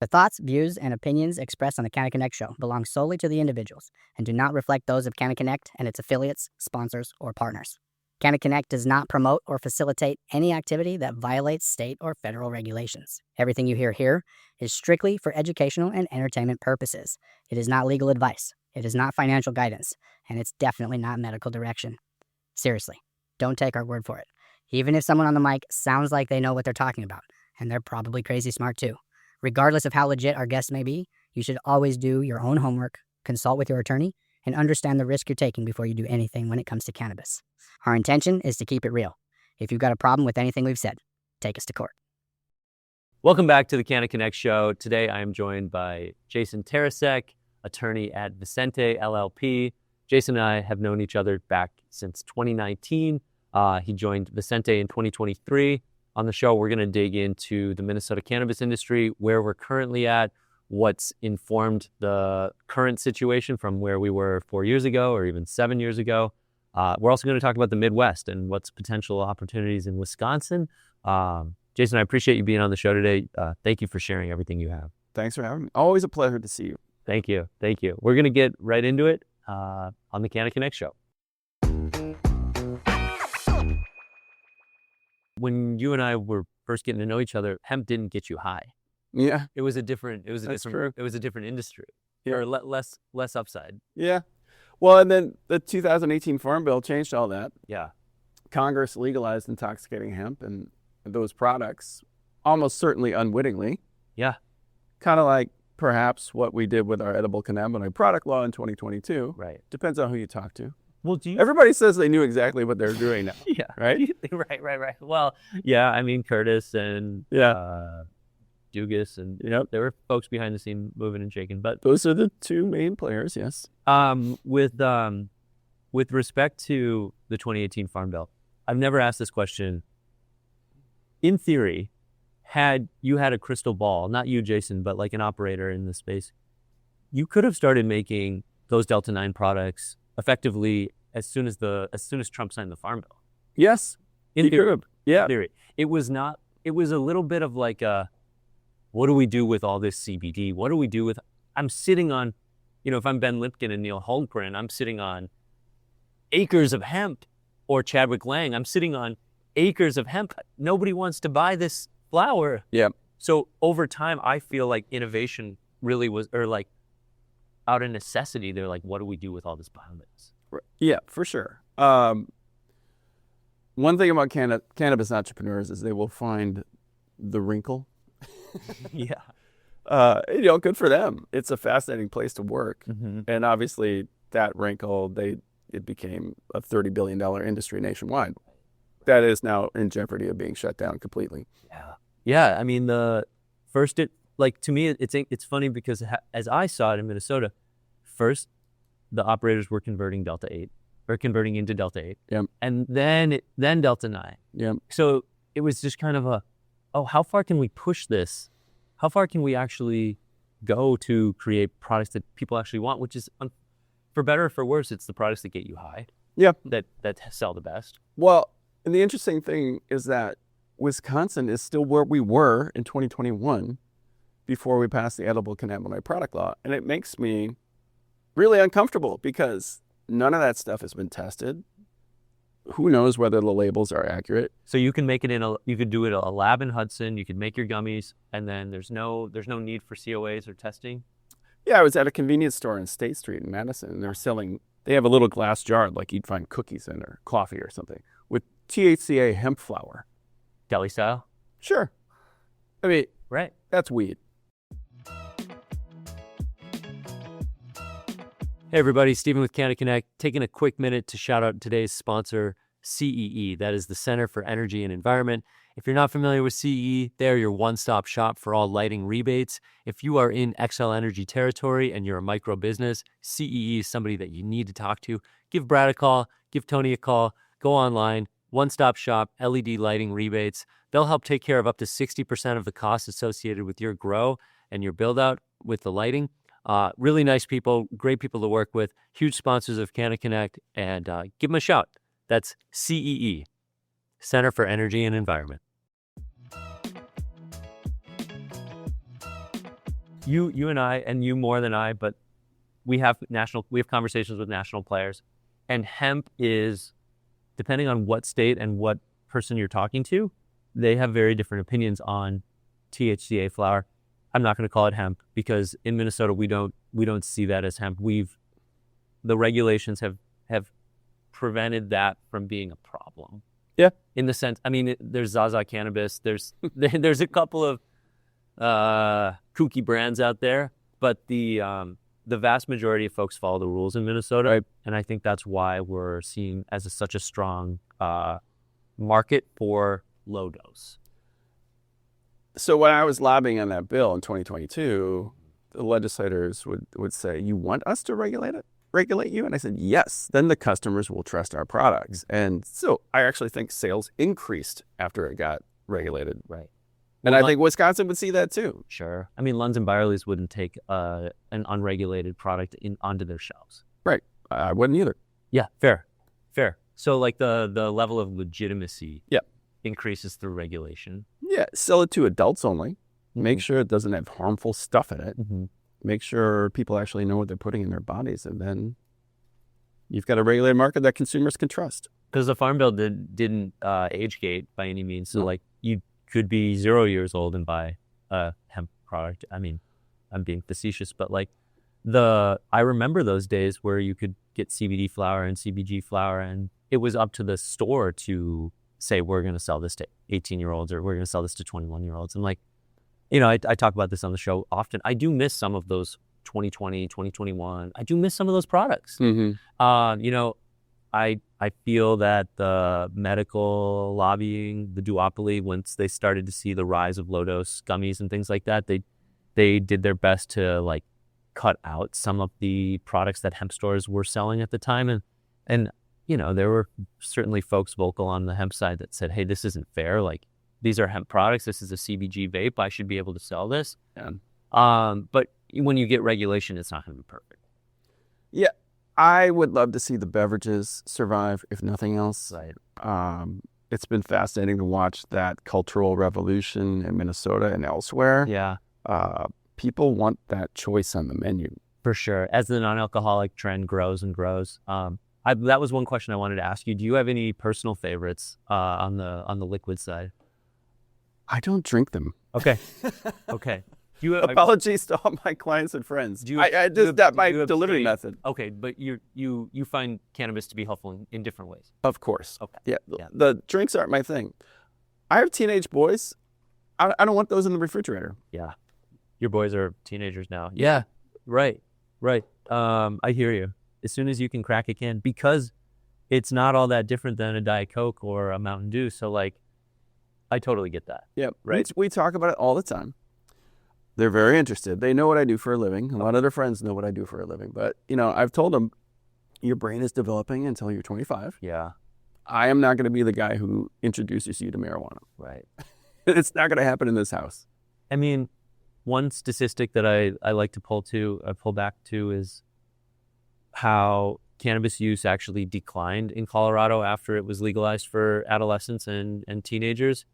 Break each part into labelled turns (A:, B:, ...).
A: The thoughts, views, and opinions expressed on the Canna Connect show belong solely to the individuals and do not reflect those of Canna Connect and its affiliates, sponsors, or partners. Canna Connect does not promote or facilitate any activity that violates state or federal regulations. Everything you hear here is strictly for educational and entertainment purposes. It is not legal advice, it is not financial guidance, and it's definitely not medical direction. Seriously, don't take our word for it. Even if someone on the mic sounds like they know what they're talking about, and they're probably crazy smart too. Regardless of how legit our guests may be, you should always do your own homework, consult with your attorney, and understand the risk you're taking before you do anything when it comes to cannabis. Our intention is to keep it real. If you've got a problem with anything we've said, take us to court.
B: Welcome back to the Canna Connect show. Today I am joined by Jason Tarasek, attorney at Vicente LLP. Jason and I have known each other back since 2019. He joined Vicente in 2023. On the show, we're going to dig into the Minnesota cannabis industry, where we're currently at, what's informed the current situation from where we were 4 years ago or even 7 years ago. We're also going to talk about the Midwest and what's potential opportunities in Wisconsin. Jason, I appreciate you being on the show today. Thank you for sharing everything you have.
C: Thanks for having me. Always a pleasure to see you.
B: Thank you. Thank you. We're going to get right into it on the Canna Connect show. When you and I were first getting to know each other, hemp didn't get you high.
C: Yeah.
B: It was a different industry.
C: Yeah.
B: Or less upside.
C: Yeah. Well, and then the 2018 Farm Bill changed all that.
B: Yeah.
C: Congress legalized intoxicating hemp and those products, almost certainly unwittingly.
B: Yeah.
C: Kind of like perhaps what we did with our edible cannabinoid product law in 2022.
B: Right.
C: Depends on who you talk to.
B: Well,
C: Everybody says they knew exactly what they're doing now.
B: Yeah.
C: Right?
B: Right. Well, yeah, I mean, Curtis and Dugas and there were folks behind the scene moving and shaking, but
C: Those are the two main players, yes.
B: with respect to the 2018 Farm Bill, I've never asked this question. In theory, had you had a crystal ball, not you, Jason, but like an operator in the space, you could have started making those Delta 9 products effectively as soon as Trump signed the Farm Bill.
C: Yes.
B: In theory.
C: Yeah.
B: In theory. It was a little bit of like what do we do with all this CBD? What do we do with, I'm sitting on, if I'm Ben Lipkin and Neil Holmgren, I'm sitting on acres of hemp, or Chadwick Lang, I'm sitting on acres of hemp. Nobody wants to buy this flower.
C: Yeah.
B: So over time, I feel like innovation really was, or like out of necessity, they're like, what do we do with all this biomass?
C: Yeah, for sure. One thing about cannabis entrepreneurs is they will find the wrinkle.
B: Yeah.
C: Good for them. It's a fascinating place to work.
B: Mm-hmm.
C: And obviously that wrinkle, it became a $30 billion industry nationwide. That is now in jeopardy of being shut down completely.
B: Yeah. Yeah. I mean, to me, it's funny because as I saw it in Minnesota, first, the operators were converting Delta 8 or converting into Delta 8.
C: Yep.
B: And then Delta 9.
C: Yep.
B: So it was just kind of how far can we push this? How far can we actually go to create products that people actually want, which is, for better or for worse, it's the products that get you high.
C: Yeah.
B: That sell the best.
C: Well, and the interesting thing is that Wisconsin is still where we were in 2021 before we passed the edible cannabinoid product law. And it makes me really uncomfortable because none of that stuff has been tested. Who knows whether the labels are accurate?
B: So you can make it you could do it in a lab in Hudson. You could make your gummies, and then there's no need for COAs or testing.
C: Yeah, I was at a convenience store in State Street in Madison, and they have a little glass jar like you'd find cookies in or coffee or something with THCA hemp flower.
B: Deli style?
C: Sure. I mean,
B: right.
C: That's weed.
B: Hey everybody, Stephen with Canna Connect, taking a quick minute to shout out today's sponsor, CEE. That is the Center for Energy and Environment. If you're not familiar with CEE, they're your one-stop shop for all lighting rebates. If you are in XL Energy territory and you're a micro business, CEE is somebody that you need to talk to. Give Brad a call, give Tony a call, go online, one-stop shop, LED lighting rebates. They'll help take care of up to 60% of the costs associated with your grow and your build-out with the lighting. Really nice people, great people to work with, huge sponsors of Canna Connect, and give them a shout. That's CEE, Center for Energy and Environment. you and I, and you more than I, but we have conversations with national players, and hemp is, depending on what state and what person you're talking to, they have very different opinions on THCA flower. I'm not going to call it hemp because in Minnesota we don't see that as hemp. The regulations have prevented that from being a problem.
C: Yeah.
B: In the sense, I mean, there's Zaza cannabis. There's a couple of kooky brands out there, but the vast majority of folks follow the rules in Minnesota,
C: right.
B: And I think that's why we're seeing as such a strong market for low dose.
C: So when I was lobbying on that bill in 2022, the legislators would say, "You want us to regulate you?" And I said, "Yes, then the customers will trust our products." And so I actually think sales increased after it got regulated.
B: Right.
C: And I think Wisconsin would see that too.
B: Sure. I mean, Lunds and Byerly's wouldn't take an unregulated product onto their shelves.
C: Right. I wouldn't either.
B: Yeah, fair. So like the level of legitimacy increases through regulation.
C: Yeah, sell it to adults only. Make sure it doesn't have harmful stuff in it. Make sure people actually know what they're putting in their bodies, and then you've got a regulated market that consumers can trust.
B: Because the Farm Bill didn't age gate by any means. So like you could be 0 years old and buy a hemp product. I mean, I'm being facetious, but like I remember those days where you could get CBD flower and CBG flower, and it was up to the store to say, we're going to sell this to 18-year-olds or we're going to sell this to 21-year-olds. And like, I talk about this on the show often. I do miss some of those 2020, 2021. I do miss some of those products. I feel that the medical lobbying, the duopoly, once they started to see the rise of low-dose gummies and things like that, they did their best to like cut out some of the products that hemp stores were selling at the time. And there were certainly folks vocal on the hemp side that said, hey, this isn't fair. Like, these are hemp products. This is a CBG vape. I should be able to sell this.
C: Yeah.
B: But when you get regulation, it's not going to be perfect.
C: Yeah. I would love to see the beverages survive, if nothing else.
B: Right.
C: It's been fascinating to watch that cultural revolution in Minnesota and elsewhere.
B: Yeah.
C: People want that choice on the menu.
B: For sure. As the non-alcoholic trend grows and grows. That was one question I wanted to ask you. Do you have any personal favorites on the liquid side?
C: I don't drink them.
B: Okay.
C: Apologies to all my clients and friends. That's my delivery method.
B: Okay, but you find cannabis to be helpful in different ways.
C: Of course.
B: Okay.
C: Yeah. The drinks aren't my thing. I have teenage boys. I don't want those in the refrigerator.
B: Yeah. Your boys are teenagers now. Yeah. Right. I hear you. As soon as you can crack a can, because it's not all that different than a Diet Coke or a Mountain Dew. So like, I totally get that.
C: Yeah.
B: Right.
C: We talk about it all the time. They're very interested. They know what I do for a living. A lot of their friends know what I do for a living. But, I've told them, your brain is developing until you're 25.
B: Yeah.
C: I am not going to be the guy who introduces you to marijuana.
B: Right.
C: It's not going to happen in this house.
B: I mean, one statistic that I like to pull back to is how cannabis use actually declined in Colorado after it was legalized for adolescents and teenagers.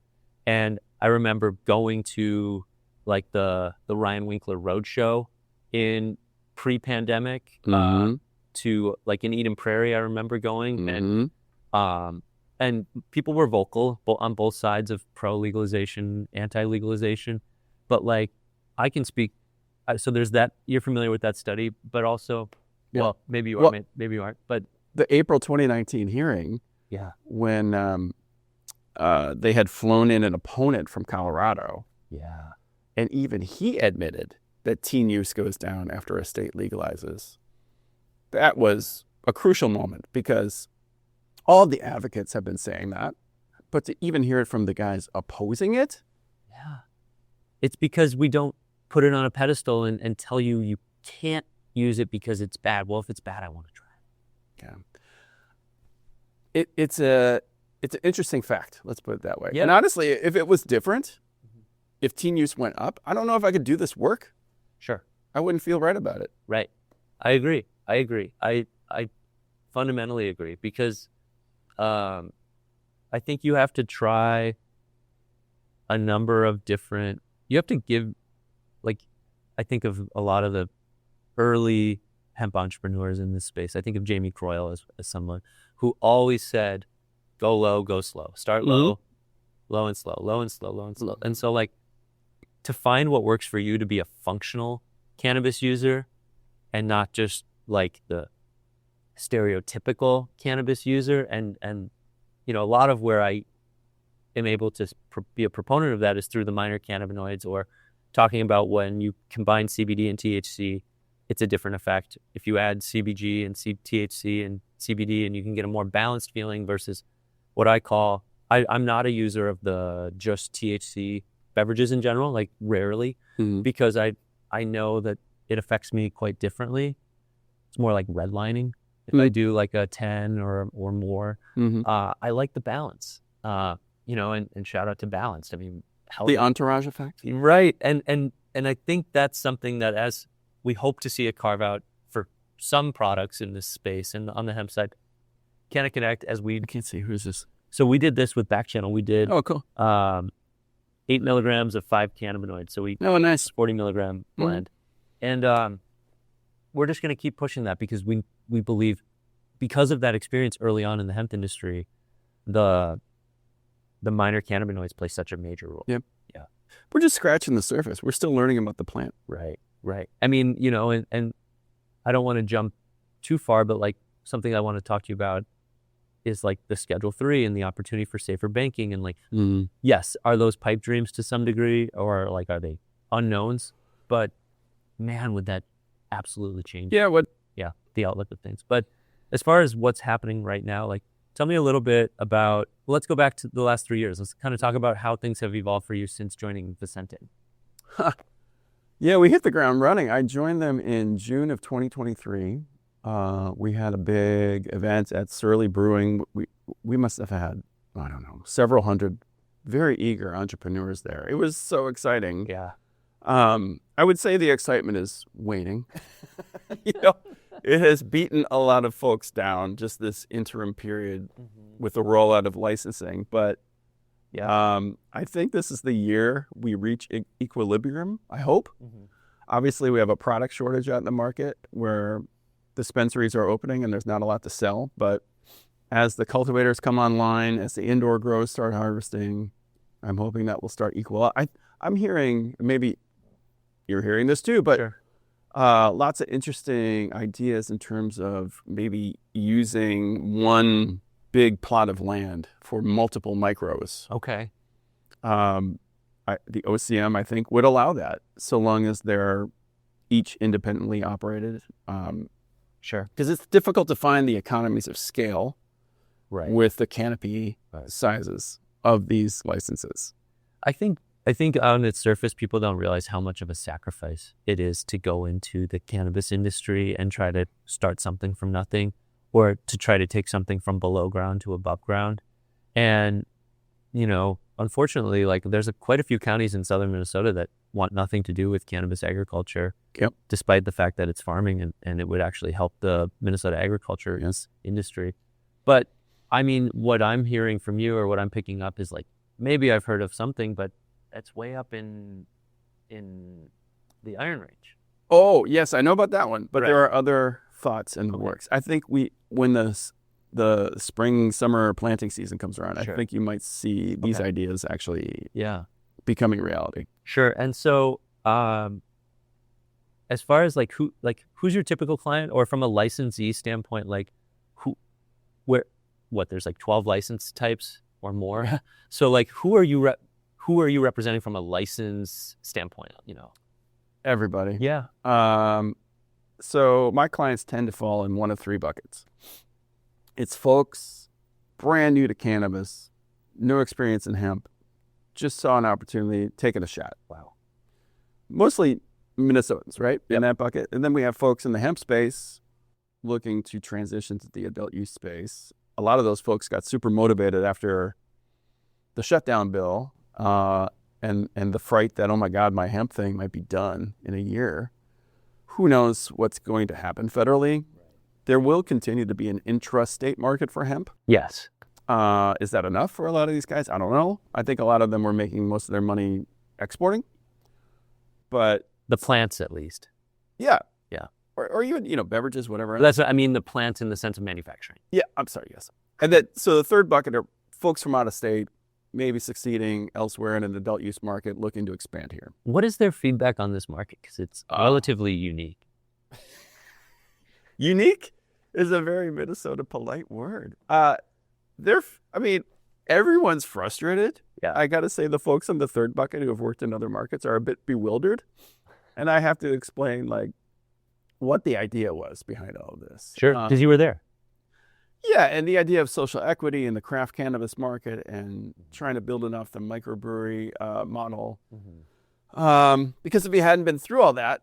B: And I remember going to like the Ryan Winkler Roadshow in pre-pandemic to like in Eden Prairie. I remember going and people were vocal on both sides of pro-legalization, anti-legalization. But like I can speak. So there's that. You're familiar with that study, but also, well, maybe you are, maybe you aren't. But
C: the April 2019 hearing, when they had flown in an opponent from Colorado.
B: Yeah.
C: And even he admitted that teen use goes down after a state legalizes. That was a crucial moment because all the advocates have been saying that. But to even hear it from the guys opposing it.
B: Yeah. It's because we don't put it on a pedestal and tell you can't use it because it's bad. Well, if it's bad, I want to try it.
C: Yeah. It's an interesting fact. Let's put it that way.
B: Yeah.
C: And honestly, if it was different, if teen use went up, I don't know if I could do this work.
B: Sure.
C: I wouldn't feel right about it.
B: Right. I agree. I fundamentally agree because I think you have to try a number of different, you have to give, like, I think of a lot of the early hemp entrepreneurs in this space. I think of Jamie Croyle as someone who always said, go low, go slow. Start low, low and slow, low and slow, low and slow. And so like to find what works for you to be a functional cannabis user and not just like the stereotypical cannabis user. And you know, a lot of where I am able to be a proponent of that is through the minor cannabinoids, or talking about when you combine CBD and THC, it's a different effect. If you add CBG and THC and CBD, and you can get a more balanced feeling versus what I call, I'm not a user of the just THC beverages in general, like rarely, because I know that it affects me quite differently. It's more like redlining. If I do like a 10 or more, I like the balance, you know, and shout out to Balanced. I mean,
C: the entourage effect.
B: Right. And I think that's something that, as we hope to see a carve out for some products in this space and on the hemp side, Canna Connect, as we...
C: I can't see, who's this?
B: So we did this with Back Channel. We did...
C: Oh, cool.
B: 8 milligrams of 5 cannabinoids. So we...
C: Oh, nice.
B: 40 milligram blend. And we're just going to keep pushing that because we believe, because of that experience early on in the hemp industry, the minor cannabinoids play such a major role.
C: Yep.
B: Yeah.
C: We're just scratching the surface. We're still learning about the plant.
B: Right. I mean, you know, and I don't want to jump too far, but like something I want to talk to you about is like the Schedule 3 and the opportunity for safer banking. And like, yes, are those pipe dreams to some degree, or like, are they unknowns? But man, would that absolutely change.
C: Yeah.
B: The outlook of things. But as far as what's happening right now, like, tell me a little bit about, let's go back to the last 3 years. Let's kind of talk about how things have evolved for you since joining Vicente.
C: Yeah, we hit the ground running. I joined them in June of 2023. We had a big event at Surly Brewing. We must have had, I don't know, several hundred very eager entrepreneurs there. It was so exciting.
B: Yeah.
C: I would say the excitement is waning. You know, it has beaten a lot of folks down, just this interim period with the rollout of licensing. But I think this is the year we reach equilibrium, I hope. Obviously, we have a product shortage out in the market where dispensaries are opening and there's not a lot to sell. But as the cultivators come online, as the indoor grows start harvesting, I'm hoping that will start equal. I'm hearing, maybe you're hearing this too, but lots of interesting ideas in terms of maybe using one big plot of land for multiple micros.
B: Okay.
C: The OCM, I think, would allow that, so long as they're each independently operated.
B: Sure.
C: Because it's difficult to find the economies of scale with the canopy sizes of these licenses.
B: I think on its surface, people don't realize how much of a sacrifice it is to go into the cannabis industry and try to start something from nothing, or to try to take something from below ground to above ground. And, you know, unfortunately, like there's quite a few counties in southern Minnesota that want nothing to do with cannabis agriculture, despite the fact that it's farming and it would actually help the Minnesota agriculture industry. But I mean, what I'm hearing from you, or what I'm picking up, is like, maybe I've heard of something, but that's way up in the Iron Range.
C: Oh, yes, I know about that one, but there are other thoughts in the works. I think when the spring, summer planting season comes around, I think you might see these ideas actually becoming reality.
B: Sure. And so as far as who's your typical client, or from a licensee standpoint, like there's like 12 license types or more. So like who are you representing from a license standpoint, you know?
C: Everybody.
B: Yeah.
C: So my clients tend to fall in one of three buckets. It's folks brand new to cannabis, no experience in hemp, just saw an opportunity, taking a shot.
B: Wow.
C: Mostly Minnesotans, right? In that bucket. And then we have folks in the hemp space looking to transition to the adult use space. A lot of those folks got super motivated after the shutdown bill and the fright that, oh my God, my hemp thing might be done in a year. Who knows what's going to happen federally? There will continue to be an intrastate market for hemp.
B: Yes.
C: Is that enough for a lot of these guys? I don't know. I think a lot of them were making most of their money exporting. But
B: The plants, at least.
C: Yeah.
B: Yeah.
C: Or even, beverages, whatever.
B: That's what I mean, the plants in the sense of manufacturing.
C: Yeah, I'm sorry, yes. And then, so the third bucket are folks from out of state, maybe succeeding elsewhere in an adult use market, looking to expand here.
B: What is their feedback on this market? Because it's relatively unique.
C: Unique is a very Minnesota polite word. Everyone's frustrated.
B: Yeah.
C: I got to say, the folks in the third bucket who have worked in other markets are a bit bewildered. And I have to explain, what the idea was behind all of this.
B: Sure, because you were there.
C: Yeah, and the idea of social equity in the craft cannabis market and trying to build enough the microbrewery model. Because if you hadn't been through all that,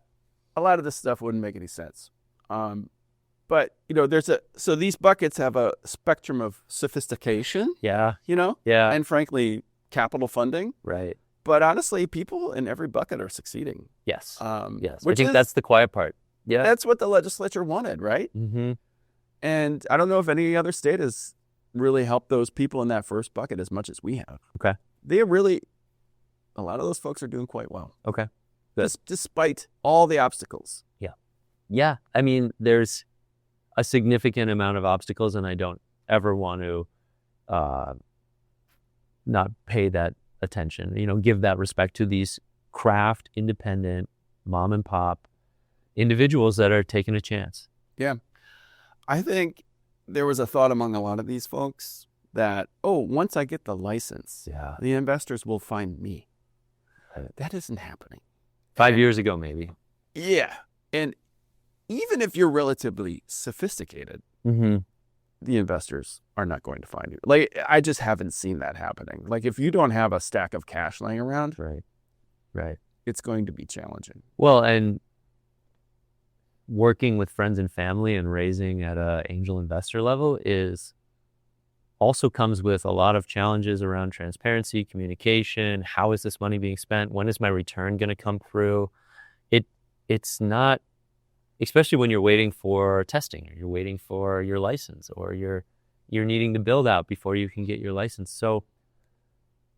C: a lot of this stuff wouldn't make any sense. But so these buckets have a spectrum of sophistication.
B: Yeah.
C: Yeah. And frankly, capital funding.
B: Right.
C: But honestly, people in every bucket are succeeding.
B: Yes. Yes.
C: Which
B: I think that's the quiet part. Yeah.
C: That's what the legislature wanted, right?
B: Mm-hmm.
C: And I don't know if any other state has really helped those people in that first bucket as much as we have.
B: Okay.
C: A lot of those folks are doing quite well.
B: Okay. Good.
C: Despite all the obstacles.
B: Yeah. Yeah. I mean, there's a significant amount of obstacles, and I don't ever want to not pay that attention, give that respect to these craft, independent, mom and pop individuals that are taking a chance.
C: Yeah. I think there was a thought among a lot of these folks that, once I get the license, the investors will find me. That isn't happening.
B: 5 years ago, maybe.
C: Yeah. And even if you're relatively sophisticated, the investors are not going to find you. I just haven't seen that happening. If you don't have a stack of cash laying around,
B: right,
C: it's going to be challenging.
B: Well, and working with friends and family and raising at an angel investor level also comes with a lot of challenges around transparency, communication. How is this money being spent? When is my return going to come through? It's not, especially when you're waiting for testing, or you're waiting for your license, or you're needing to build out before you can get your license. So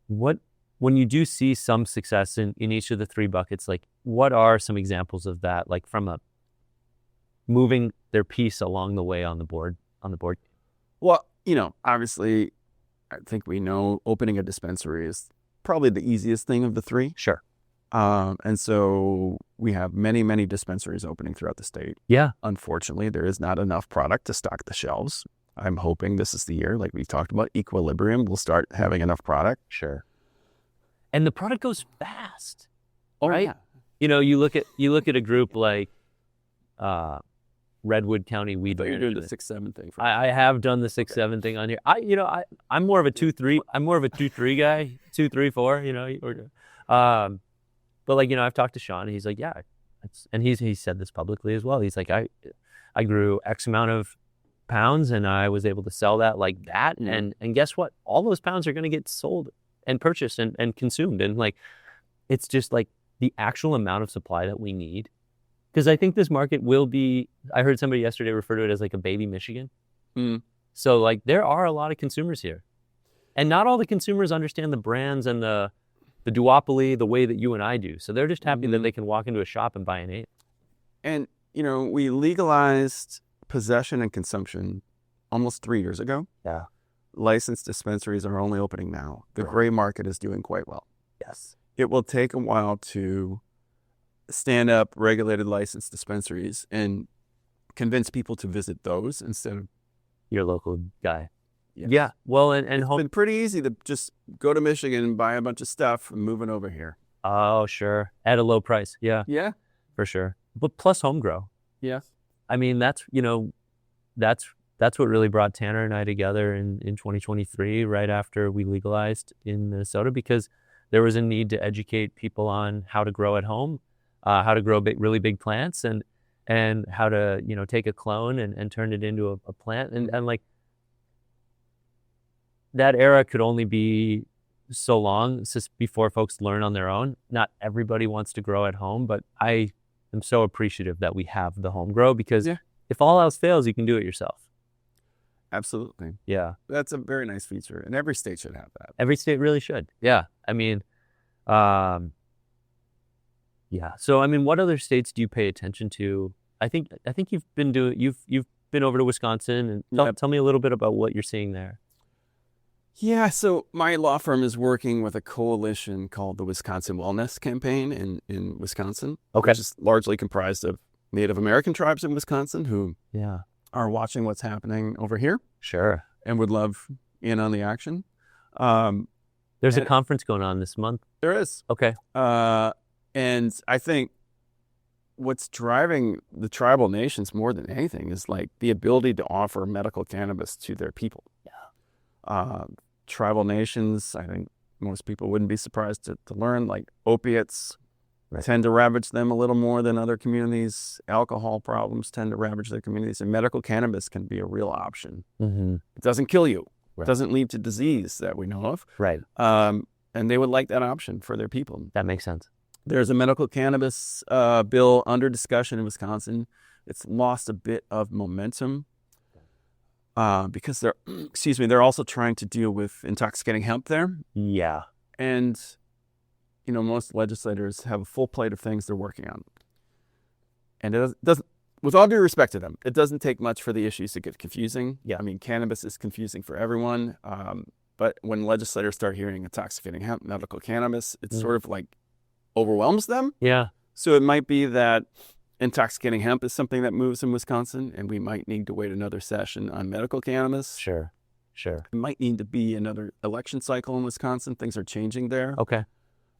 B: when you do see some success in each of the three buckets, what are some examples of that, from a moving their piece along the way on the board?
C: Well, obviously, I think we know opening a dispensary is probably the easiest thing of the three.
B: Sure.
C: And so we have many, many dispensaries opening throughout the state.
B: Yeah.
C: Unfortunately, there is not enough product to stock the shelves. I'm hoping this is the year, like we've talked about, equilibrium will start having enough product.
B: Sure. And the product goes fast.
C: Oh,
B: right?
C: Yeah.
B: You look at a group like Redwood County Weed
C: You're doing the
B: Management.
C: 6-7 thing.
B: I have done the 6-7 thing on here. I'm more of a 2-3. I'm more of a 2-3 guy. 2-3-4. But I've talked to Sean, and he's like, yeah, and he said this publicly as well. He's like, I grew X amount of pounds, and I was able to sell that like that.
C: Mm.
B: And guess what? All those pounds are going to get sold and purchased and consumed. And it's just the actual amount of supply that we need. Because I think this market will be, I heard somebody yesterday refer to it as a baby Michigan.
C: Mm.
B: So there are a lot of consumers here. And not all the consumers understand the brands and the duopoly the way that you and I do. So they're just happy that they can walk into a shop and buy an eighth.
C: And, we legalized possession and consumption almost 3 years ago.
B: Yeah.
C: Licensed dispensaries are only opening now. The
B: Right.
C: gray market is doing quite well.
B: Yes.
C: It will take a while to stand up regulated licensed dispensaries and convince people to visit those instead of
B: Your local guy.
C: Yes.
B: Yeah. Well, and
C: It's been pretty easy to just go to Michigan and buy a bunch of stuff and move it over here.
B: Oh, sure. At a low price. Yeah,
C: Yeah.
B: for sure. But plus home grow.
C: Yes.
B: I mean, that's what really brought Tanner and I together in 2023, right after we legalized in Minnesota, because there was a need to educate people on how to grow at home, how to grow really big plants, and how to, take a clone and turn it into a plant. And that era could only be so long before folks learn on their own. Not everybody wants to grow at home, but I am so appreciative that we have the home grow, because if all else fails, you can do it yourself.
C: Absolutely.
B: Yeah.
C: That's a very nice feature, and every state should have that.
B: Every state really should. Yeah. I mean, Yeah. So, I mean, what other states do you pay attention to? I think you've been been over to Wisconsin, and tell me a little bit about what you're seeing there.
C: Yeah, so my law firm is working with a coalition called the Wisconsin Wellness Campaign in Wisconsin, which is largely comprised of Native American tribes in Wisconsin who are watching what's happening over here.
B: Sure.
C: And would love in on the action.
B: There's a conference going on this month.
C: There is.
B: Okay.
C: And I think what's driving the tribal nations more than anything is like the ability to offer medical cannabis to their people. Yeah. Tribal nations, I think most people wouldn't be surprised to learn, like opiates tend to ravage them a little more than other communities. Alcohol problems tend to ravage their communities, and medical cannabis can be a real option.
B: Mm-hmm.
C: It doesn't kill you.
B: Right.
C: It doesn't lead to disease that we know of.
B: Right.
C: And they would like that option for their people.
B: That makes sense. There's
C: a medical cannabis bill under discussion in Wisconsin. It's lost a bit of momentum because they're also trying to deal with intoxicating hemp there.
B: Yeah.
C: And, most legislators have a full plate of things they're working on. And it doesn't, with all due respect to them, it doesn't take much for the issues to get confusing.
B: Yeah.
C: I mean, cannabis is confusing for everyone. But when legislators start hearing intoxicating hemp, medical cannabis, it's sort of like overwhelms them.
B: Yeah.
C: So it might be that intoxicating hemp is something that moves in Wisconsin, and we might need to wait another session on medical cannabis.
B: Sure.
C: It might need to be another election cycle in Wisconsin. Things are changing there.
B: Okay.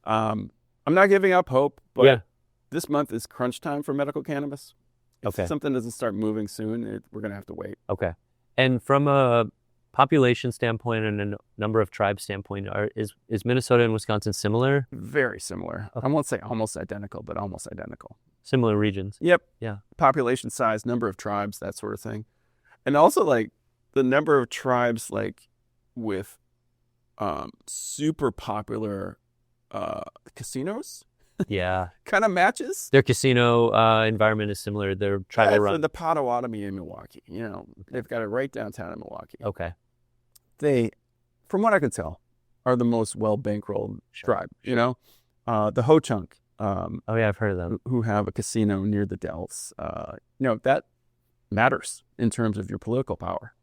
C: I'm not giving up hope, but this month is crunch time for medical cannabis. If something doesn't start moving soon, we're going to have to wait.
B: Okay. And from a population standpoint and a number of tribes standpoint, is Minnesota and Wisconsin similar?
C: Very similar.
B: Okay.
C: I won't say almost identical, but almost identical.
B: Similar regions.
C: Yep.
B: Yeah.
C: Population size, number of tribes, that sort of thing. And also like the number of tribes like with super popular casinos.
B: Yeah.
C: Kind of matches.
B: Their casino environment is similar. Their tribal run.
C: The Potawatomi in Milwaukee. They've got it right downtown in Milwaukee.
B: Okay.
C: They, from what I can tell, are the most well bankrolled tribe. The Ho-Chunk.
B: I've heard of them.
C: Who have a casino near the Dells. That matters in terms of your political power.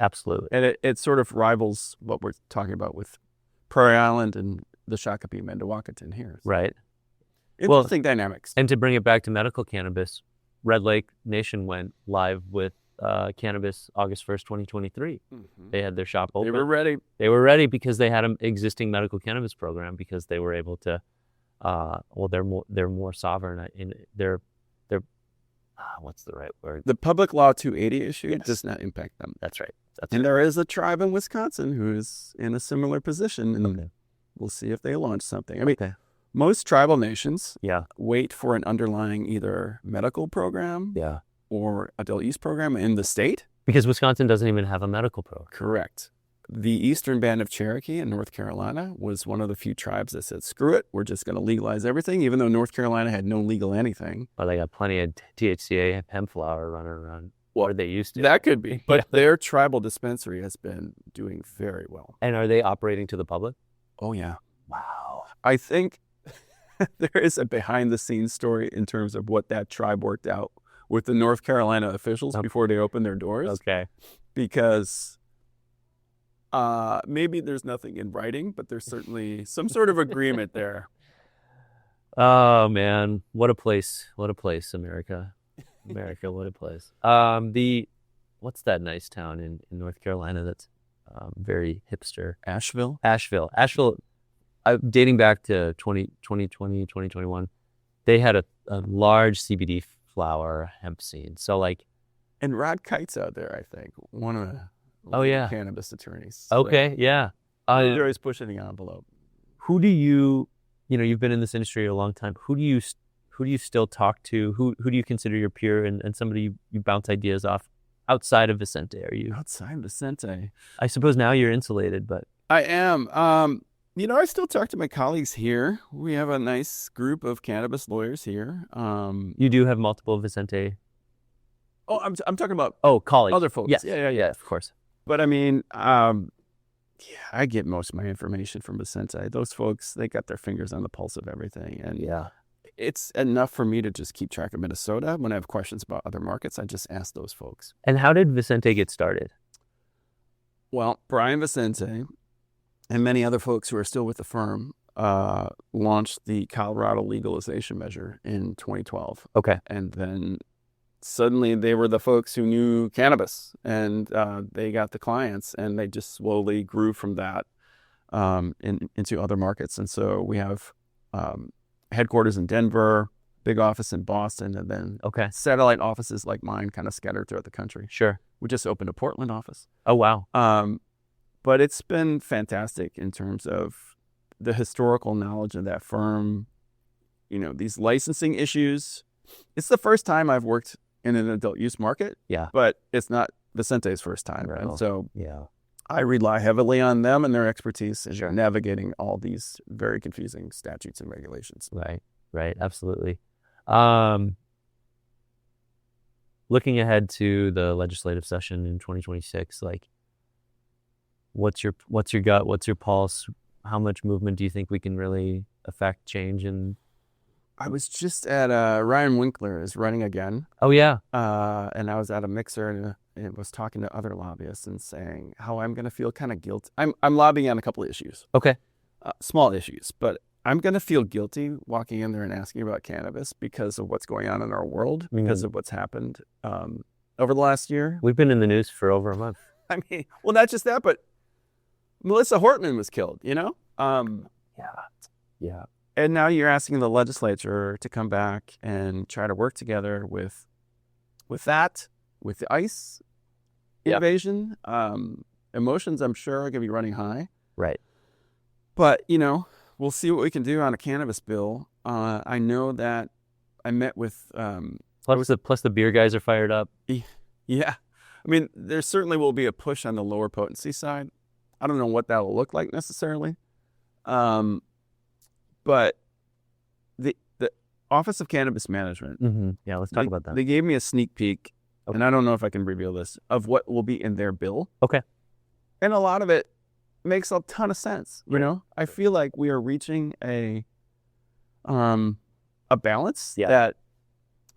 B: Absolutely.
C: And it sort of rivals what we're talking about with Prairie Island and the Shakopee Mendawakaton here.
B: Right.
C: Interesting dynamics.
B: And to bring it back to medical cannabis, Red Lake Nation went live with cannabis August 1st, 2023. Mm-hmm. They had their shop open. They were ready because they had an existing medical cannabis program because they were able to, they're more sovereign in their what's the right word?
C: The Public Law 280 issue does not impact them.
B: That's right.
C: There is a tribe in Wisconsin who is in a similar position, and we'll see if they launch something. I mean, most tribal nations wait for an underlying either medical program or adult use program in the state.
B: Because Wisconsin doesn't even have a medical program.
C: Correct. The Eastern Band of Cherokee in North Carolina was one of the few tribes that said, screw it, we're just going to legalize everything, even though North Carolina had no legal anything.
B: Well, they got plenty of THCA hemp flower running around. Or they used to.
C: That could be. But their tribal dispensary has been doing very well.
B: And are they operating to the public?
C: Oh, yeah.
B: Wow.
C: I think there is a behind-the-scenes story in terms of what that tribe worked out with the North Carolina officials before they opened their doors.
B: Okay.
C: Because maybe there's nothing in writing, but there's certainly some sort of agreement there.
B: Oh, man. What a place. What a place, America. America, what a place. What's that nice town in North Carolina that's very hipster?
C: Asheville,
B: dating back to 2020, 2021, they had a large CBD flower hemp scene. So
C: and Rod Kite's out there, I think, one of the cannabis attorneys.
B: Okay, yeah.
C: They're always pushing the envelope.
B: Who do you've been in this industry a long time. Who do you still talk to? Who do you consider your peer and somebody you bounce ideas off outside of Vicente? Are you
C: outside Vicente?
B: I suppose now you're insulated, but
C: I am. I still talk to my colleagues here. We have a nice group of cannabis lawyers here.
B: You do have multiple Vicente.
C: Oh, I'm talking about
B: colleagues,
C: other folks.
B: Yes.
C: Yeah,
B: of course.
C: But I mean, I get most of my information from Vicente. Those folks, they got their fingers on the pulse of everything, and it's enough for me to just keep track of Minnesota. When I have questions about other markets, I just ask those folks.
B: And how did Vicente get started?
C: Well, Brian Vicente and many other folks who are still with the firm launched the Colorado legalization measure in 2012.
B: Okay.
C: And then suddenly they were the folks who knew cannabis, and they got the clients, and they just slowly grew from that into other markets. And so we have headquarters in Denver, big office in Boston, and then
B: Okay.
C: satellite offices like mine kind of scattered throughout the country.
B: Sure.
C: We just opened a Portland office.
B: Oh, wow.
C: But it's been fantastic in terms of the historical knowledge of that firm, these licensing issues. It's the first time I've worked in an adult use market.
B: Yeah.
C: But it's not Vicente's first time.
B: Right.
C: And so
B: Yeah.
C: I rely heavily on them and their expertise in
B: Sure.
C: navigating all these very confusing statutes and regulations.
B: Right. Absolutely. Looking ahead to the legislative session in 2026, like, what's your gut? What's your pulse? How much movement do you think we can really affect change? And
C: I was just at Ryan Winkler is running again.
B: oh yeah,
C: And I was at a mixer and was talking to other lobbyists and saying how I'm going to feel kind of guilty. I'm lobbying on a couple of issues,
B: okay,
C: small issues, but I'm going to feel guilty walking in there and asking about cannabis because of what's going on in our world, because of what's happened over the last year.
B: we've been in the news for over a month.
C: I mean, well, not just that, but Melissa Hortman was killed,
B: Yeah.
C: And now you're asking the legislature to come back and try to work together with that, with the ICE invasion. Emotions, I'm sure, are going to be running high.
B: Right.
C: But, we'll see what we can do on a cannabis bill. I know that I met with...
B: Plus the beer guys are fired up.
C: Yeah. I mean, there certainly will be a push on the lower potency side. I don't know what that will look like necessarily. But the Office of Cannabis Management...
B: Mm-hmm. Yeah, let's talk about that.
C: They gave me a sneak peek,
B: Okay.
C: and I don't know if I can reveal this, of what will be in their bill.
B: Okay.
C: And a lot of it makes a ton of sense. I feel like we are reaching a balance that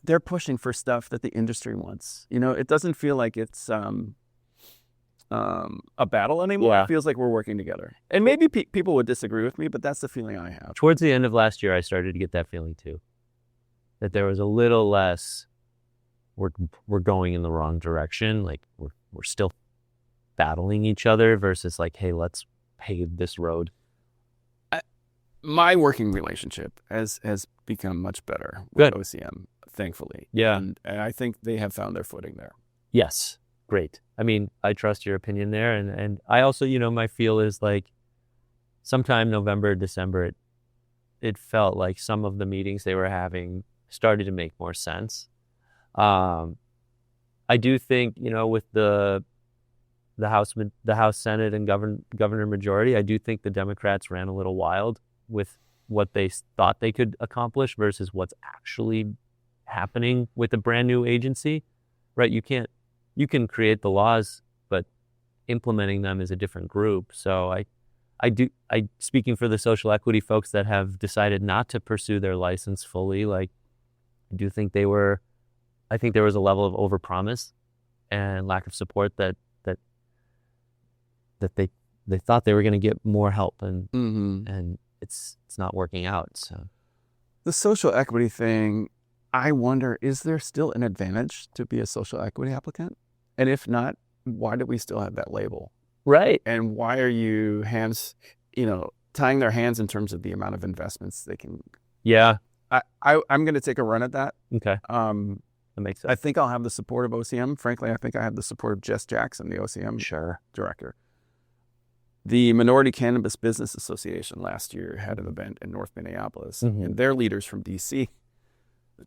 C: they're pushing for stuff that the industry wants. It doesn't feel like it's a battle anymore.
B: Yeah.
C: It feels like we're working together. And maybe people would disagree with me, but that's the feeling I have.
B: Towards the end of last year, I started to get that feeling too, that there was a little less. We're going in the wrong direction. Like we're still battling each other versus like, hey, let's pave this road.
C: My working relationship has become much better
B: Good.
C: with OCM, thankfully.
B: Yeah.
C: And I think they have found their footing there.
B: Yes. Great. I mean, I trust your opinion there. And I also, my feel is like sometime November, December, it felt like some of the meetings they were having started to make more sense. I do think, with the House, Senate, and governor majority, I do think the Democrats ran a little wild with what they thought they could accomplish versus what's actually happening with a brand new agency, right? You can create the laws, but implementing them is a different group. So I speaking for the social equity folks that have decided not to pursue their license fully, like I think there was a level of overpromise and lack of support that they thought they were going to get more help and it's not working out. So
C: the social equity thing, I wonder, is there still an advantage to be a social equity applicant? And if not, why do we still have that label?
B: right.
C: And why are you tying their hands in terms of the amount of investments they can?
B: Yeah.
C: I'm going to take a run at that.
B: Okay. That makes sense.
C: I think I'll have the support of OCM. Frankly, I think I have the support of Jess Jackson, the OCM
B: Sure.
C: director. The Minority Cannabis Business Association last year had an event in North Minneapolis, and their leaders from D.C.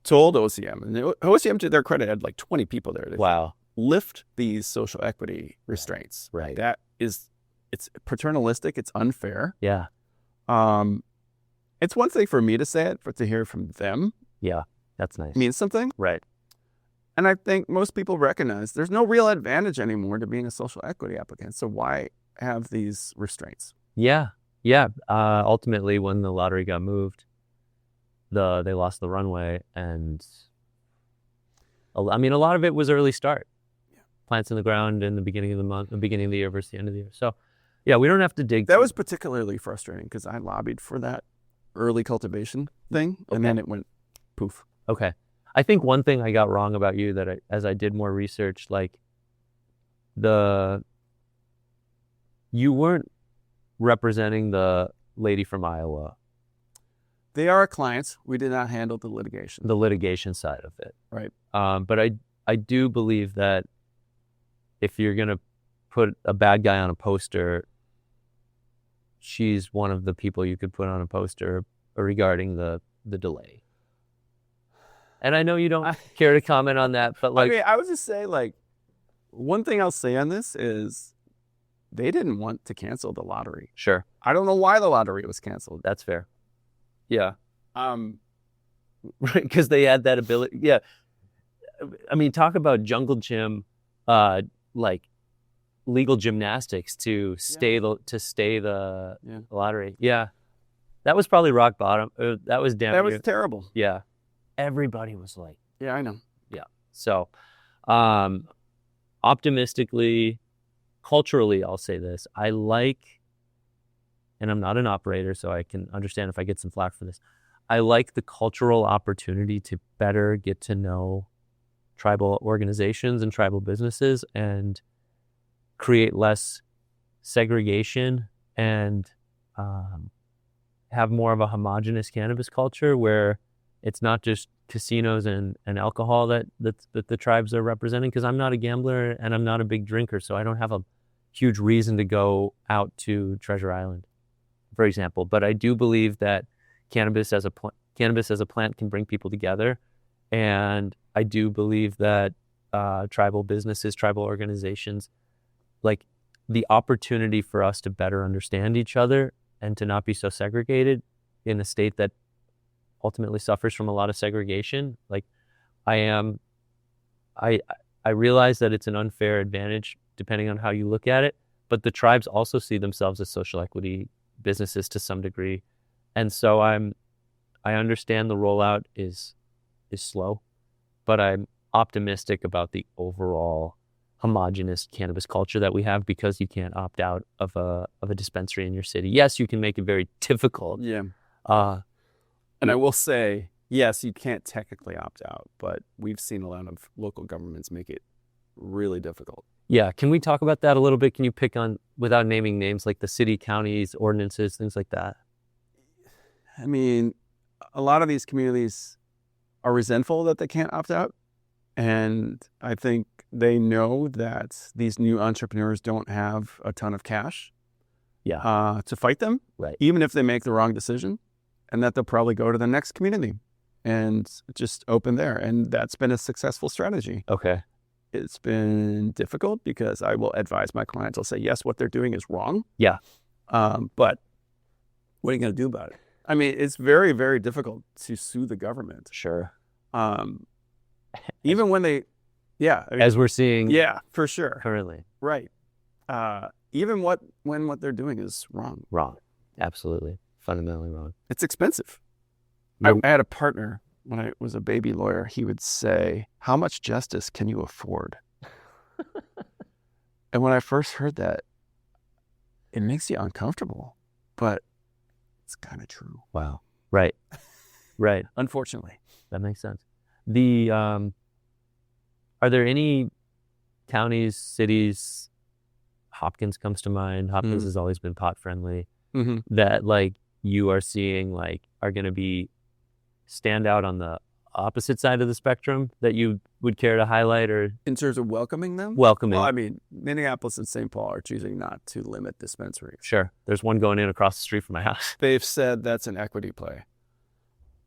C: told OCM, and OCM, to their credit, had like 20 people there.
B: Wow.
C: Lift these social equity restraints.
B: Right.
C: It's paternalistic. It's unfair.
B: Yeah.
C: It's one thing for me to say it, but to hear from them
B: Yeah. That's nice.
C: means something.
B: Right.
C: And I think most people recognize there's no real advantage anymore to being a social equity applicant. So why have these restraints?
B: Yeah. Yeah. Ultimately, when the lottery got moved, they lost the runway, and I mean, a lot of it was early start. Plants in the ground in the beginning of the month, the beginning of the year versus the end of the year. So, yeah, we don't have to dig.
C: That was particularly frustrating because I lobbied for that early cultivation thing, and then it went poof.
B: Okay. I think one thing I got wrong about you that as I did more research, like you weren't representing the lady from Iowa.
C: They are clients. We did not handle the litigation
B: Side of it.
C: Right.
B: But I do believe that if you're going to put a bad guy on a poster, she's one of the people you could put on a poster regarding the delay. And I know you don't care to comment on that, but like...
C: Okay, I would just say, like, one thing I'll say on this is they didn't want to cancel the lottery.
B: Sure.
C: I don't know why the lottery was canceled.
B: That's fair. Yeah. Because they had that ability. Yeah. I mean, talk about jungle gym, like legal gymnastics to stay the lottery. Yeah. That was probably rock bottom. That was damn.
C: That was terrible.
B: Yeah. Everybody was like,
C: yeah, I know.
B: Yeah. So, optimistically, culturally, I'll say this. I like, and I'm not an operator, so I can understand if I get some flack for this. I like the cultural opportunity to better get to know tribal organizations and tribal businesses and create less segregation and have more of a homogenous cannabis culture where it's not just casinos and alcohol that the tribes are representing, because I'm not a gambler and I'm not a big drinker, so I don't have a huge reason to go out to Treasure Island, for example. But I do believe that cannabis as a plant can bring people together, and I do believe that tribal businesses, tribal organizations, like the opportunity for us to better understand each other and to not be so segregated in a state that ultimately suffers from a lot of segregation. Like I realize that it's an unfair advantage depending on how you look at it, but the tribes also see themselves as social equity businesses to some degree. And so I understand the rollout is slow, but I'm optimistic about the overall homogenous cannabis culture that we have, because you can't opt out of a dispensary in your city. Yes, you can make it very difficult.
C: Yeah. And I will say, yes, you can't technically opt out, but we've seen a lot of local governments make it really difficult.
B: Yeah. Can we talk about that a little bit? Can you pick on, without naming names, like the city, counties, ordinances, things like that?
C: I mean, a lot of these communities are resentful that they can't opt out. And I think they know that these new entrepreneurs don't have a ton of cash to fight them,
B: right?
C: Even if they make the wrong decision, and that they'll probably go to the next community and just open there. And that's been a successful strategy.
B: Okay.
C: It's been difficult because I will advise my clients. I'll say, yes, what they're doing is wrong.
B: Yeah.
C: But what are you going to do about it? I mean, it's very, very difficult to sue the government.
B: Sure.
C: Even when they,
B: as we're seeing.
C: Yeah, for sure.
B: Currently.
C: Right. Even when what they're doing is wrong.
B: Wrong. Absolutely. Fundamentally wrong.
C: It's expensive. I had a partner when I was a baby lawyer. He would say, how much justice can you afford? And when I first heard that, it makes you uncomfortable, but it's kind of true.
B: Wow. Right. Right.
C: Unfortunately.
B: That makes sense. Are there any counties, cities, Hopkins comes to mind. Hopkins has always been pot friendly, that like you are seeing like are going to be stand out on the opposite side of the spectrum that you would care to highlight, or
C: in terms of welcoming them?
B: Welcoming.
C: Well, I mean, Minneapolis and St. Paul are choosing not to limit dispensaries.
B: Sure. There's one going in across the street from my house.
C: They've said that's an equity play.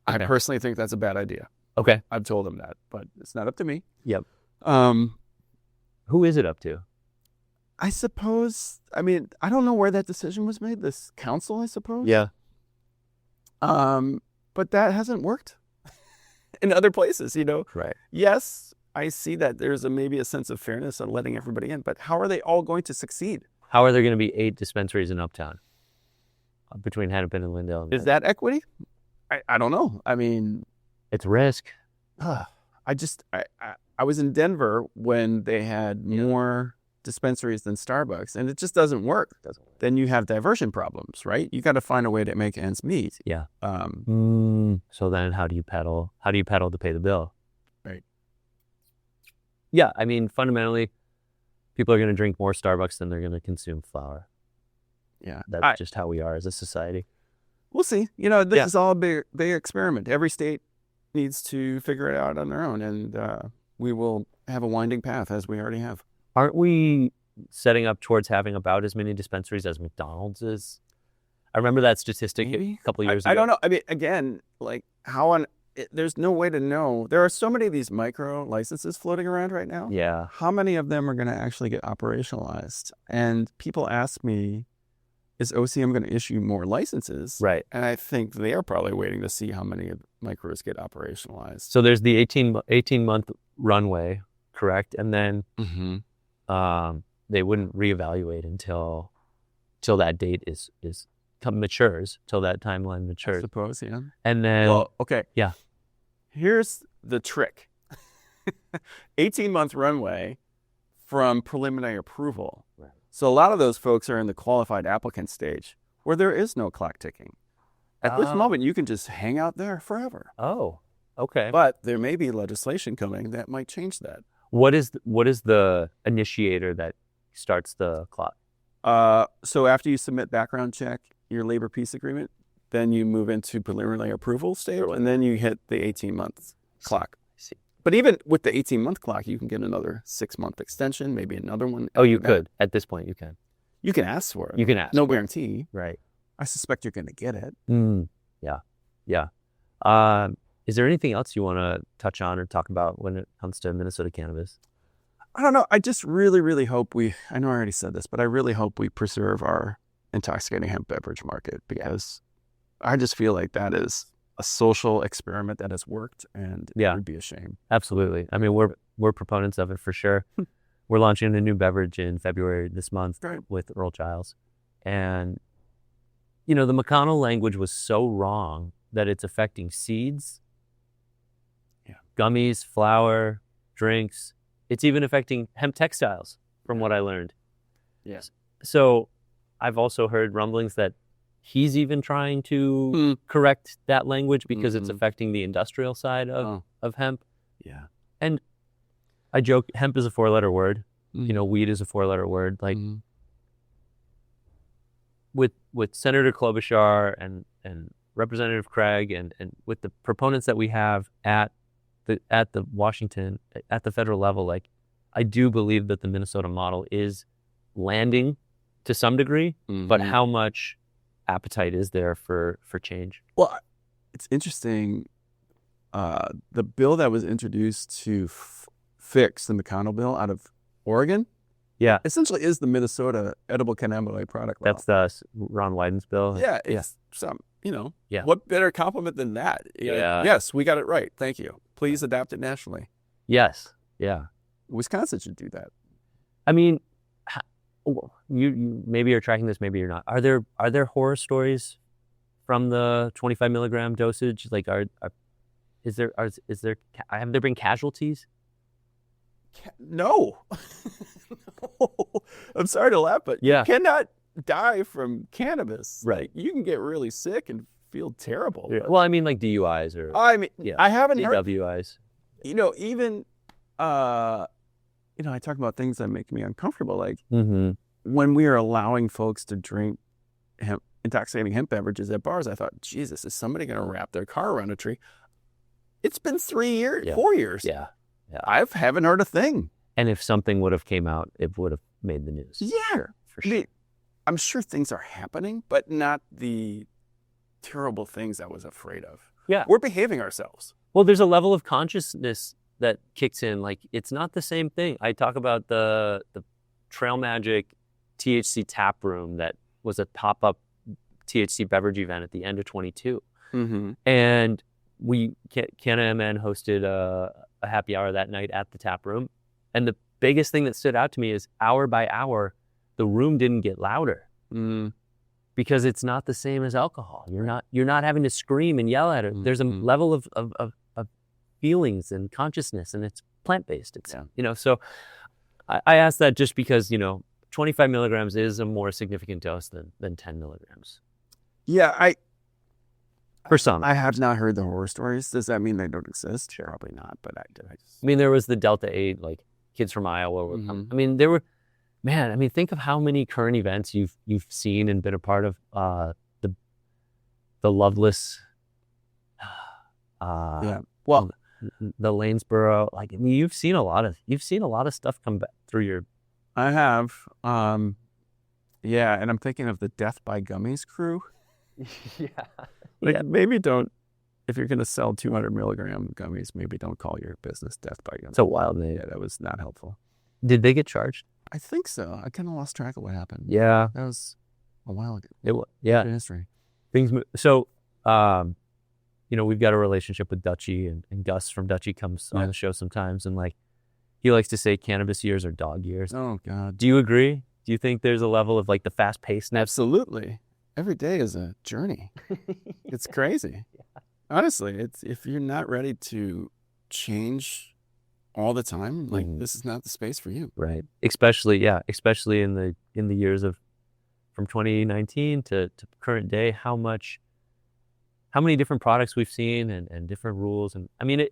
B: Okay.
C: I personally think that's a bad idea.
B: Okay.
C: I've told them that, but it's not up to me.
B: Yep. Who is it up to?
C: I suppose, I mean, I don't know where that decision was made. This council, I suppose.
B: Yeah.
C: But that hasn't worked in other places, you know?
B: Right.
C: Yes, I see that there's maybe a sense of fairness on letting everybody in, but how are they all going to succeed?
B: How are there going to be 8 dispensaries in Uptown between Hennepin and Lindale?
C: Is that equity? I don't know. I mean,
B: It's risk.
C: I was in Denver when they had more dispensaries than Starbucks, and it just doesn't work. Then you have diversion problems, right? You got to find a way to make ends meet.
B: Yeah. So then how do you pedal? How do you pedal to pay the bill?
C: Right.
B: Yeah. I mean, fundamentally, people are going to drink more Starbucks than they're going to consume flour.
C: Yeah.
B: That's just how we are as a society.
C: We'll see. This is all a big experiment. Every state needs to figure it out on their own, and we will have a winding path as we already have.
B: Aren't we setting up towards having about as many dispensaries as McDonald's is? I remember that statistic
C: Maybe?
B: a couple of years ago.
C: I don't know. I mean, again, like there's no way to know. There are so many of these micro licenses floating around right now.
B: Yeah.
C: How many of them are going to actually get operationalized? And people ask me, is OCM going to issue more licenses?
B: Right.
C: And I think they are probably waiting to see how many micros get operationalized.
B: So there's the 18-month runway, correct? And then they wouldn't reevaluate until that date matures, till that timeline
C: I
B: matures.
C: suppose, yeah.
B: And then,
C: Well, okay.
B: Yeah.
C: Here's the trick. 18-month runway from preliminary approval.
B: Right.
C: So a lot of those folks are in the qualified applicant stage where there is no clock ticking. At this moment, you can just hang out there forever.
B: Oh, okay.
C: But there may be legislation coming that might change that.
B: What is the initiator that starts the clock?
C: So after you submit background check, your labor peace agreement, then you move into preliminary approval stage, and then you hit the 18-month clock.
B: See.
C: But even with the 18-month clock, you can get another 6-month extension, maybe another one.
B: Oh, you could. At this point, you can.
C: You can ask for it.
B: You can ask.
C: No guarantee.
B: Right.
C: I suspect you're going to get it.
B: Yeah. Is there anything else you want to touch on or talk about when it comes to Minnesota cannabis?
C: I don't know. I just really, really hope I know I already said this, but I really hope we preserve our intoxicating hemp beverage market, because I just feel like that is a social experiment that has worked, and it would be a shame.
B: Absolutely. I mean, we're proponents of it for sure. We're launching a new beverage in February this month with Earl Giles. And, the McConnell language was so wrong that it's affecting seeds, gummies, flour, drinks. It's even affecting hemp textiles, from what I learned.
C: Yes.
B: So I've also heard rumblings that he's even trying to correct that language because it's affecting the industrial side of hemp.
C: Yeah.
B: And I joke, hemp is a 4-letter word. Weed is a 4-letter word. Like with Senator Klobuchar and Representative Craig and with the proponents that we have at the Washington, at the federal level, like, I do believe that the Minnesota model is landing to some degree, but how much appetite is there for change?
C: Well, it's interesting. The bill that was introduced to fix the McConnell bill out of Oregon, essentially is the Minnesota edible cannabinoid product law.
B: That's the Ron Wyden's bill.
C: Yeah, it's some, what better compliment than that? Yes, we got it right. Thank you. Please adopt it nationally.
B: Yes. Yeah.
C: Wisconsin should do that.
B: I mean, you maybe you're tracking this, maybe you're not. Are there horror stories from the 25 milligram dosage? Like, have there been casualties?
C: No. No. I'm sorry to laugh, but you cannot die from cannabis.
B: Right.
C: Like, you can get really sick and feel terrible.
B: Yeah. Well, I mean, like DUIs or
C: I haven't heard
B: DWIs.
C: Even I talk about things that make me uncomfortable. Like when we are allowing folks to drink intoxicating hemp beverages at bars, I thought, Jesus, is somebody going to wrap their car around a tree? It's been 3 years, 4 years.
B: Yeah.
C: I haven't heard a thing.
B: And if something would have came out, it would have made the news.
C: Yeah.
B: For sure. I mean,
C: I'm sure things are happening, but not the terrible things I was afraid of.
B: Yeah.
C: We're behaving ourselves.
B: Well, there's a level of consciousness that kicks in. Like, it's not the same thing. I talk about the Trail Magic THC tap room that was a pop-up THC beverage event at the end of 22. And Canna MN hosted a happy hour that night at the tap room. And the biggest thing that stood out to me is hour by hour, the room didn't get louder. because it's not the same as alcohol. You're not having to scream and yell at it. There's a level of feelings and consciousness, and it's plant-based. It's, so I asked that just because, 25 milligrams is a more significant dose than 10 milligrams.
C: Yeah,
B: For some.
C: I have not heard the horror stories. Does that mean they don't exist? Sure. Probably not, but I
B: mean, there was the Delta 8, like kids from Iowa were coming. I mean, think of how many current events you've seen and been a part of. The Loveless,
C: well,
B: the Lanesboro, you've seen a lot of stuff come back through your.
C: I have, and I'm thinking of the Death by Gummies crew. Maybe don't, if you're going to sell 200 milligram gummies, maybe don't call your business Death by Gummies.
B: It's a wild name.
C: Yeah, that was not helpful.
B: Did they get charged?
C: I think so. I kind of lost track of what happened.
B: Yeah.
C: That was a while ago.
B: It was, yeah.
C: In history.
B: So, we've got a relationship with Dutchie, and Gus from Dutchie comes on the show sometimes, and he likes to say cannabis years are dog years.
C: Oh, God.
B: Do you agree? Do you think there's a level of the fast pace?
C: Absolutely. Every day is a journey. It's crazy. Yeah. Honestly, if you're not ready to change all the time, this is not the space for you.
B: Right. Especially in the years of from 2019 to current day, how many different products we've seen and different rules. And I mean,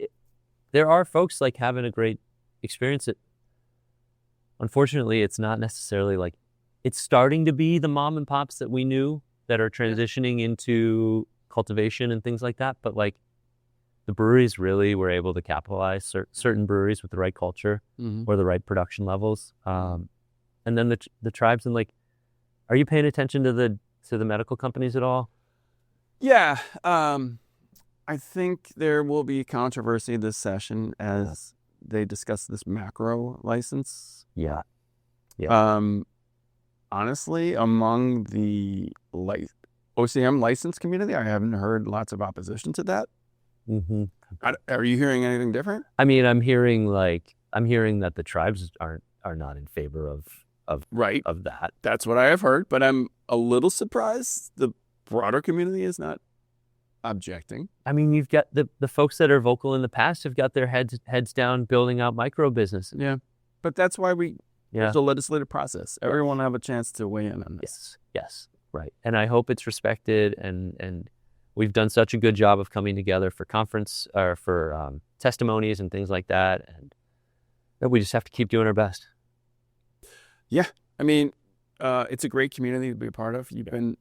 B: there are folks having a great experience. Unfortunately, it's not necessarily it's starting to be the mom and pops that we knew that are transitioning into cultivation and things like that. But the breweries really were able to capitalize, certain breweries with the right culture or the right production levels. And then the tribes, and are you paying attention to the medical companies at all?
C: Yeah. I think there will be controversy this session as they discuss this macro license.
B: Yeah.
C: Honestly, among the OCM license community, I haven't heard lots of opposition to that.
B: Mm-hmm.
C: Are you hearing anything different?
B: I mean, I'm hearing that the tribes are not in favor of that.
C: That's what I have heard, but I'm a little surprised the broader community is not objecting.
B: I mean, you've got the folks that are vocal in the past have got their heads down building out micro business.
C: Yeah, but that's why there's a legislative process. Everyone will have a chance to weigh in on this.
B: Yes, right. And I hope it's respected. And we've done such a good job of coming together for conference or for testimonies and things like that. And we just have to keep doing our best.
C: Yeah, I mean, it's a great community to be a part of. You've been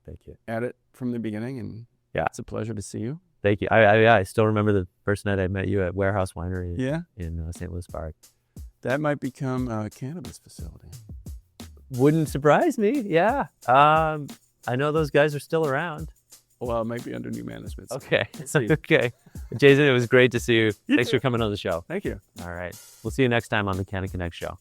B: thank you.
C: At it from the beginning, and it's a pleasure to see you.
B: Thank you. I still remember the first night I met you at Warehouse Winery in St. Louis Park.
C: That might become a cannabis facility.
B: Wouldn't surprise me. Yeah. I know those guys are still around.
C: Well, it might be under new management. So
B: okay. Okay. Jason, it was great to see you. Thanks for coming on the show.
C: Thank you.
B: All right. We'll see you next time on the Canna Connect show.